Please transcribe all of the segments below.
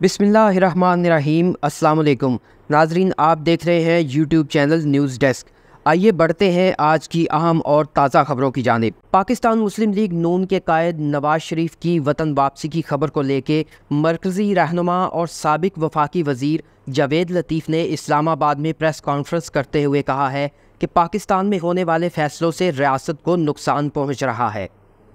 बिस्मिल्लाहिर्रहमानिर्रहीम। अस्सलाम वालेकुम नाजरीन, आप देख रहे हैं यूट्यूब चैनल न्यूज़ डेस्क। आइए बढ़ते हैं आज की अहम और ताज़ा खबरों की जानिब। पाकिस्तान मुस्लिम लीग नून के कायद नवाज शरीफ की वतन वापसी की खबर को लेके मरकज़ी रहनुमा और साबिक वफाकी वज़ीर जावेद लतीफ़ ने इस्लामाबाद में प्रेस कॉन्फ्रेंस करते हुए कहा है कि पाकिस्तान में होने वाले फ़ैसलों से रियासत को नुकसान पहुँच रहा है।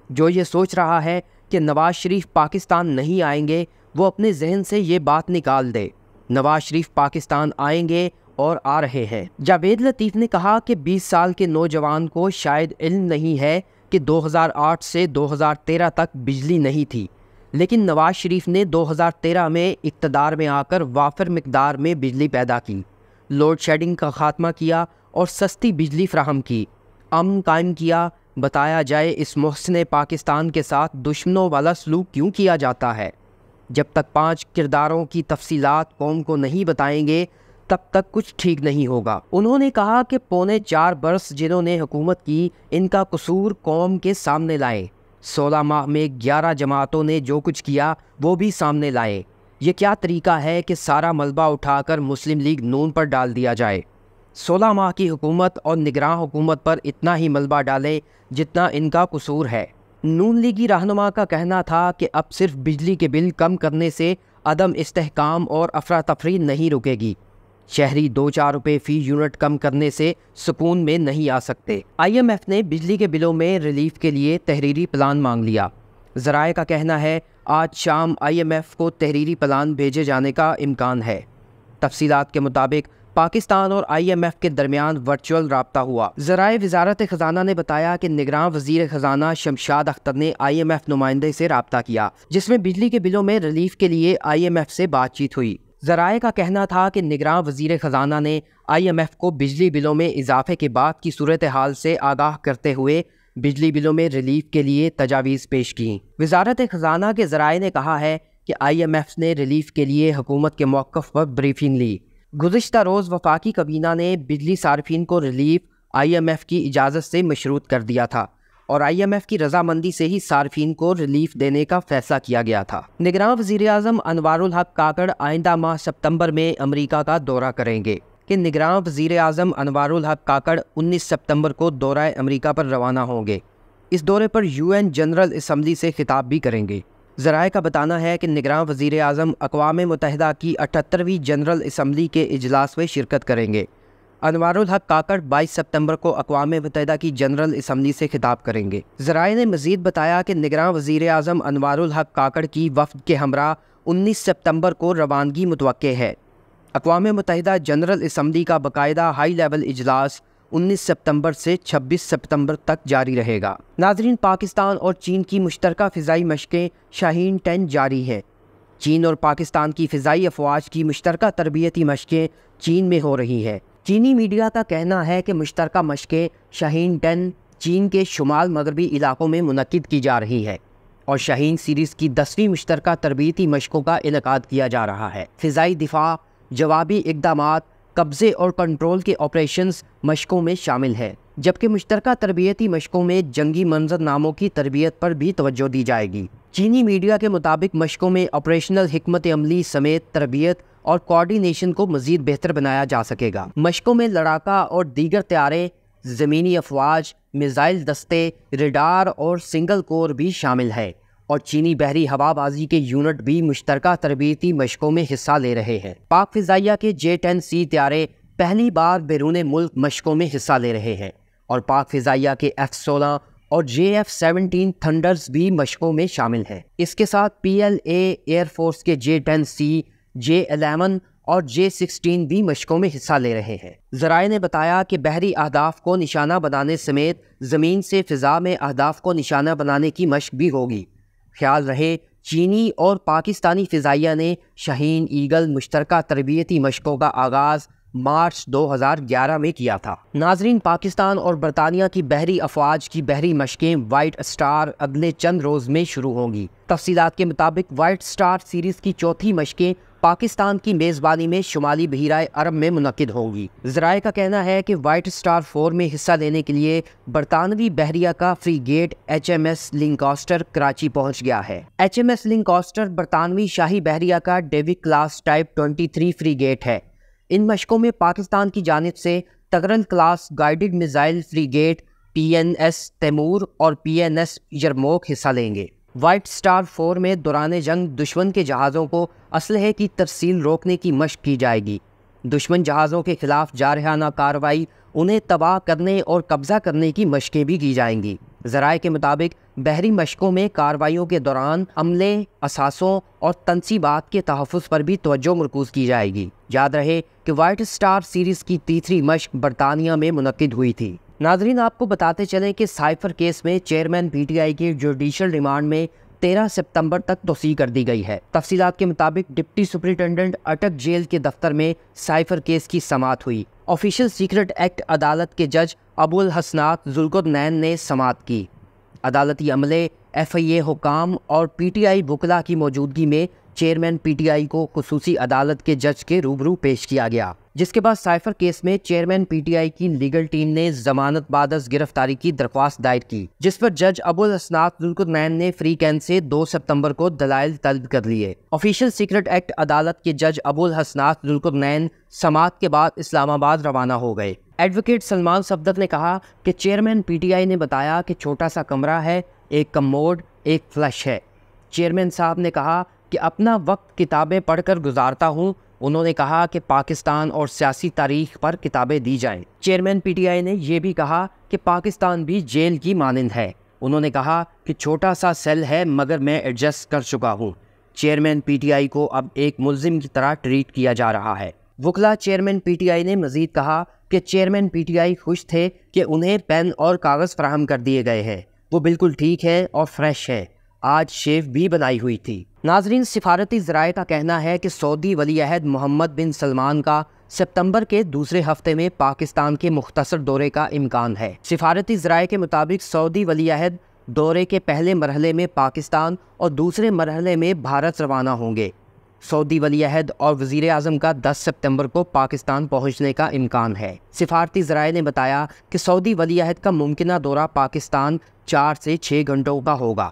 जो ये सोच रहा है कि नवाज शरीफ पाकिस्तान नहीं आएंगे, वो अपने जहन से ये बात निकाल दे। नवाज शरीफ पाकिस्तान आएंगे और आ रहे हैं। जावेद लतीफ़ ने कहा कि 20 साल के नौजवान को शायद इल्म नहीं है कि 2008 से 2013 तक बिजली नहीं थी, लेकिन नवाज शरीफ ने 2013 में इक़्तिदार में आकर वाफिर मिक़दार में बिजली पैदा की, लोड शेडिंग का खात्मा किया और सस्ती बिजली फराहम की, अमन कायम किया। बताया जाए इस मुहसिन पाकिस्तान के साथ दुश्मनों वाला सलूक क्यों किया जाता है। जब तक 5 किरदारों की तफसीलात कौम को नहीं बताएंगे तब तक कुछ ठीक नहीं होगा। उन्होंने कहा कि पौने 4 बरस जिन्होंने हुकूमत की, इनका कसूर कौम के सामने लाए। 16 माह में 11 जमातों ने जो कुछ किया वो भी सामने लाए। ये क्या तरीका है कि सारा मलबा उठाकर मुस्लिम लीग नून पर डाल दिया जाए। 16 माह की हुकूमत और निगरान हुकूमत पर इतना ही मलबा डाले जितना इनका कसूर है। नून लीगी रहनुमा का कहना था कि अब सिर्फ बिजली के बिल कम करने से अदम इस्तेहकाम और अफरा तफरी नहीं रुकेगी। शहरी 2-4 रुपये फ़ी यूनिट कम करने से सुकून में नहीं आ सकते। IMF ने बिजली के बिलों में रिलीफ के लिए तहरीरी प्लान मांग लिया। ज़राए का कहना है आज शाम IMF को तहरीरी प्लान भेजे जाने का इम्कान है। तफसीलात के मुताबिक पाकिस्तान और IMF के दरमियान वर्चुअल राब्ता हुआ। ज़राए वज़ारत ख़ज़ाना ने बताया कि निगरान वज़ीर ख़ज़ाना शमशाद अख्तर ने IMF नुमाइंदे से राब्ता किया, जिसमें बिजली के बिलों में रिलीफ के लिए IMF से बातचीत हुई। ज़राए का कहना था कि निगरान वज़ीर ख़ज़ाना ने IMF को बिजली बिलों में इजाफे के बाद की सूरत हाल से आगाह करते हुए बिजली बिलों में रिलीफ के लिए तजावीज़ पेश की। वज़ारत ख़ज़ाना के ज़राए ने कहा है कि IMF ने रिलीफ के लिए हुकूमत के मौक़िफ़ पर ब्रीफिंग ली। गुज़िश्ता रोज़ वफाकी कबीना ने बिजली सार्फिन को रिलीफ IMF की इजाज़त से मशरूत कर दिया था और IMF की रजामंदी से ही सार्फिन को रिलीफ देने का फैसला किया गया था। निगरान वज़ीर आज़म अनवारुल हक काकड़ आइंदा माह सितंबर में अमरीका का दौरा करेंगे। कि निगरान वज़ीर आज़म अनवारुल हक काकड़ 19 सितंबर को दौरा अमरीका पर रवाना होंगे। इस दौरे पर UN जनरल असम्बली से खिताब भी करेंगे। ज़राए का बताना है कि निगरान वज़ीर आज़म अक़वाम मुत्तहिदा की 78वीं जनरल असम्बली के इजलास में शिरकत करेंगे। अनवारुल हक काकड़ 22 सितंबर को अक़वाम मुत्तहिदा की जनरल असम्बली से खिताब करेंगे। ज़राए ने मज़ीद बताया कि निगरान वज़ीर आज़म अनवारुल हक काकड़ की वफ़द के हमरा 19 सितंबर को रवानगी मुतवक्के है। अक़वाम मुत्तहिदा जनरल असम्बली का बाकायदा हाई लेवल इजलास 19 सितंबर से 26 सितंबर तक जारी रहेगा। नाज़रीन, पाकिस्तान और चीन की मुश्तरका फ़िज़ाई मशक़ें शाहीन 10 जारी हैं। चीन और पाकिस्तान की फ़िज़ाई अफ़वाज की मुश्तरका तरबियती मशक़ें चीन में हो रही हैं। चीनी मीडिया का कहना है कि मुश्तरका मशक़ें शाहीन 10 चीन के शुमाल मगरबी इलाक़ों में मुनक़िद की जा रही है और शाहीन सीरीज़ की 10वीं मुश्तरका तरबियती मशक़ों का इनक़ाद किया जा रहा है। फ़िज़ाई दिफ़ा, जवाबी इक़दामात, कब्ज़े और कंट्रोल के ऑपरेशंस मशक़ों में शामिल है, जबकि मुश्तरका तरबियती मशक़ों में जंगी मंजरनामों की तरबियत पर भी तवज्जो दी जाएगी। चीनी मीडिया के मुताबिक मशक़ों में ऑपरेशनल हिकमत अमली समेत तरबियत और कोऑर्डिनेशन को मज़ीद बेहतर बनाया जा सकेगा। मशक़ों में लड़ाका और दीगर तैयारे, ज़मीनी अफवाज, मिज़ाइल दस्ते, रेडार और सिंगल कोर भी शामिल है और चीनी बहरी हवाबाजी के यूनिट भी मुश्तरका तरबियती मशक़ों में हिस्सा ले रहे हैं। पाक फ़िज़ाइया के J-10C तैयारे पहली बार बैरून मुल्क मशक़ों में हिस्सा ले रहे हैं और पाक फ़िज़ाइया के F-16 और JF-17 थंडर्स भी मशक़ों में शामिल हैं। इसके साथ PLA एयरफोर्स के J-10C, J-11 और J-16 भी मशक़ों में हिस्सा ले रहे हैं। ज़राए ने बताया कि बहरी अहदाफ को निशाना बनाने समेत ज़मीन से फ़िज़ा में अहदाफ को निशाना बनाने की मशक़ भी होगी। ख्याल रहे, चीनी और पाकिस्तानी फ़िज़ाइया ने शाहीन ईगल मुश्तरका तरबियती मशक़ों का आगाज़ मार्च 2011 में किया था। नाज़रीन, पाकिस्तान और बरतानिया की बहरी अफवाज की बहरी मशक़ें वाइट स्टार अगले चंद रोज़ में शुरू होंगी। तफसीलात के मुताबिक वाइट स्टार सीरीज़ की चौथी मशक़ें پاکستان کی میزبانی میں شمالی بحیرہ عرب میں منعقد ہوگی۔ ذرائع کا کہنا ہے کہ وائٹ سٹار 4 میں حصہ لینے کے لیے برطانوی بحریہ کا فریگیٹ HMS لنکاسٹر کراچی پہنچ گیا ہے۔ HMS لنکاسٹر برطانوی شاہی بحریہ کا ڈیوک کلاس ٹائپ 23 فریگیٹ ہے۔ ان مشقوں میں پاکستان کی جانب سے تغرل class guided missile frigate PNS Taimur اور PNS یرموک حصہ لیں گے۔ وائٹ سٹار 4 میں دوران جنگ دشمن کے جہازوں کو اسلحے کی ترسیل روکنے کی مشق کی جائے گی۔ دشمن جہازوں کے خلاف جارحانہ کارروائی، انہیں تباہ کرنے اور قبضہ کرنے کی مشقیں بھی کی جائیں گی۔ ذرائع کے مطابق بحری مشقوں میں کارروائیوں کے دوران عملے، اثاثوں اور تنصیبات کے تحفظ پر بھی توجہ مرکوز کی جائے گی۔ یاد رہے کہ وائٹ سٹار سیریز کی تیسری مشق برطانیہ میں منعقد ہوئی تھی۔ ناظرین، آپ کو بتاتے چلیں کہ سائفر کیس میں چیئرمین PTI کی جوڈیشل ریمانڈ میں 13 ستمبر تک توسیع کر دی گئی ہے۔ تفصیلات کے مطابق ڈپٹی سپرنٹنڈنٹ اٹک جیل کے دفتر میں سائفر کیس کی سماعت ہوئی۔ آفیشل سیکرٹ ایکٹ عدالت کے جج ابو الحسنات ذوالقرنین نے سماعت کی۔ عدالتی عملے، FIA حکام اور PTI وکلاء کی موجودگی میں چیئرمین PTI کو خصوصی عدالت کے جج کے روبرو پیش کیا گیا، جس کے بعد سائفر کیس میں چیئرمین PTI کی لیگل ٹیم نے ضمانت بعد از گرفتاری کی درخواست دائر کی، جس پر جج ابو الحسنات ذوالقرنین نے فری کین سے 2 ستمبر کو دلائل طلب کر لیے۔ آفیشل سیکرٹ ایکٹ عدالت کے جج ابو الحسنات ذوالقرنین سماعت کے بعد اسلام آباد روانہ ہو گئے۔ ایڈوکیٹ سلمان صفدر نے کہا کہ چیئرمین PTI نے بتایا کہ چھوٹا سا کمرہ ہے، ایک کموڈ، ایک فلش ہے۔ چیئرمین صاحب نے کہا کہ اپنا وقت کتابیں پڑھ کر گزارتا ہوں۔ انہوں نے کہا کہ پاکستان اور سیاسی تاریخ پر کتابیں دی جائیں۔ چیئرمین PTI نے یہ بھی کہا کہ پاکستان بھی جیل کی مانند ہے۔ انہوں نے کہا کہ چھوٹا سا سیل ہے مگر میں ایڈجسٹ کر چکا ہوں۔ چیئرمین PTI کو اب ایک ملزم کی طرح ٹریٹ کیا جا رہا ہے۔ وکلا چیئرمین PTI نے مزید کہا کہ چیئرمین PTI خوش تھے کہ انہیں پین اور کاغذ فراہم کر دیے گئے ہیں، وہ بالکل ٹھیک ہے اور فریش ہے، آج شیو بھی بنائی ہوئی تھی۔ ناظرین، سفارتی ذرائع کا کہنا ہے کہ سعودی ولی عہد محمد بن سلمان کا ستمبر کے دوسرے ہفتے میں پاکستان کے مختصر دورے کا امکان ہے۔ سفارتی ذرائع کے مطابق سعودی ولی عہد دورے کے پہلے مرحلے میں پاکستان اور دوسرے مرحلے میں بھارت روانہ ہوں گے۔ سعودی ولی عہد اور وزیر اعظم کا 10 ستمبر کو پاکستان پہنچنے کا امکان ہے۔ سفارتی ذرائع نے بتایا کہ سعودی ولی عہد کا ممکنہ دورہ پاکستان 4 سے 6 گھنٹوں کا ہوگا۔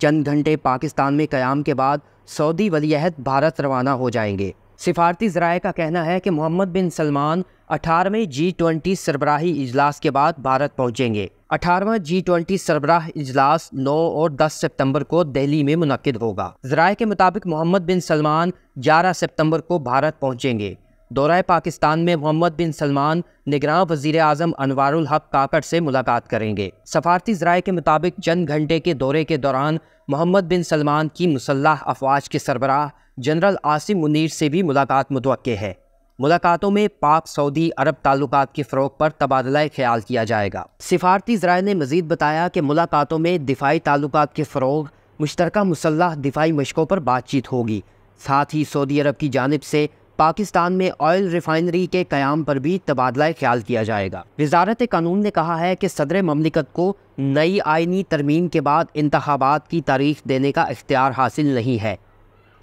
چند گھنٹے پاکستان میں قیام کے بعد سعودی ولی عہد بھارت روانہ ہو جائیں گے۔ سفارتی ذرائع کا کہنا ہے کہ محمد بن سلمان 18ویں G20 سربراہی اجلاس کے بعد بھارت پہنچیں گے۔ 18واں G20 سربراہ اجلاس 9 اور 10 ستمبر کو دہلی میں منعقد ہوگا۔ ذرائع کے مطابق محمد بن سلمان 11 ستمبر کو بھارت پہنچیں گے۔ دورہ پاکستان میں محمد بن سلمان نگراں وزیر اعظم انوار الحق کاکڑ سے ملاقات کریں گے۔ سفارتی ذرائع کے مطابق چند گھنٹے کے دورے کے دوران محمد بن سلمان کی مسلح افواج کے سربراہ جنرل عاصم منیر سے بھی ملاقات متوقع ہے۔ ملاقاتوں میں پاک سعودی عرب تعلقات کے فروغ پر تبادلہ خیال کیا جائے گا۔ سفارتی ذرائع نے مزید بتایا کہ ملاقاتوں میں دفاعی تعلقات کے فروغ، مشترکہ مسلح دفاعی مشقوں پر بات چیت ہوگی۔ ساتھ ہی سعودی عرب کی جانب سے پاکستان میں آئل ریفائنری کے قیام پر بھی تبادلہ خیال کیا جائے گا۔ وزارت قانون نے کہا ہے کہ صدر مملکت کو نئی آئینی ترمیم کے بعد انتخابات کی تاریخ دینے کا اختیار حاصل نہیں ہے۔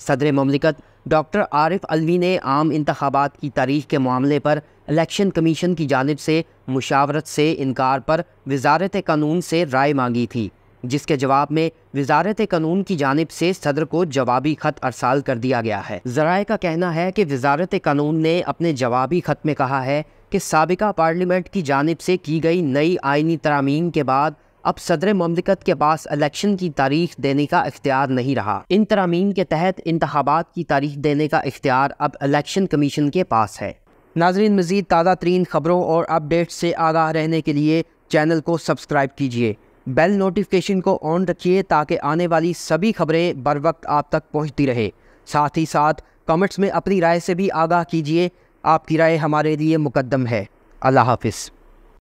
صدر مملکت ڈاکٹر عارف علوی نے عام انتخابات کی تاریخ کے معاملے پر الیکشن کمیشن کی جانب سے مشاورت سے انکار پر وزارت قانون سے رائے مانگی تھی، جس کے جواب میں وزارت قانون کی جانب سے صدر کو جوابی خط ارسال کر دیا گیا ہے۔ ذرائع کا کہنا ہے کہ وزارت قانون نے اپنے جوابی خط میں کہا ہے کہ سابقہ پارلیمنٹ کی جانب سے کی گئی نئی آئینی ترامیم کے بعد اب صدر مملکت کے پاس الیکشن کی تاریخ دینے کا اختیار نہیں رہا۔ ان ترامیم کے تحت انتخابات کی تاریخ دینے کا اختیار اب الیکشن کمیشن کے پاس ہے۔ ناظرین، مزید تازہ ترین خبروں اور اپڈیٹ سے آگاہ رہنے کے لیے چینل کو سبسکرائب کیجیے، بیل نوٹیفیکیشن کو آن رکھیے تاکہ آنے والی سبھی خبریں بر وقت آپ تک پہنچتی رہے۔ ساتھ ہی ساتھ کمنٹس میں اپنی رائے سے بھی آگاہ کیجیے، آپ کی رائے ہمارے لیے مقدم ہے۔ اللہ حافظ۔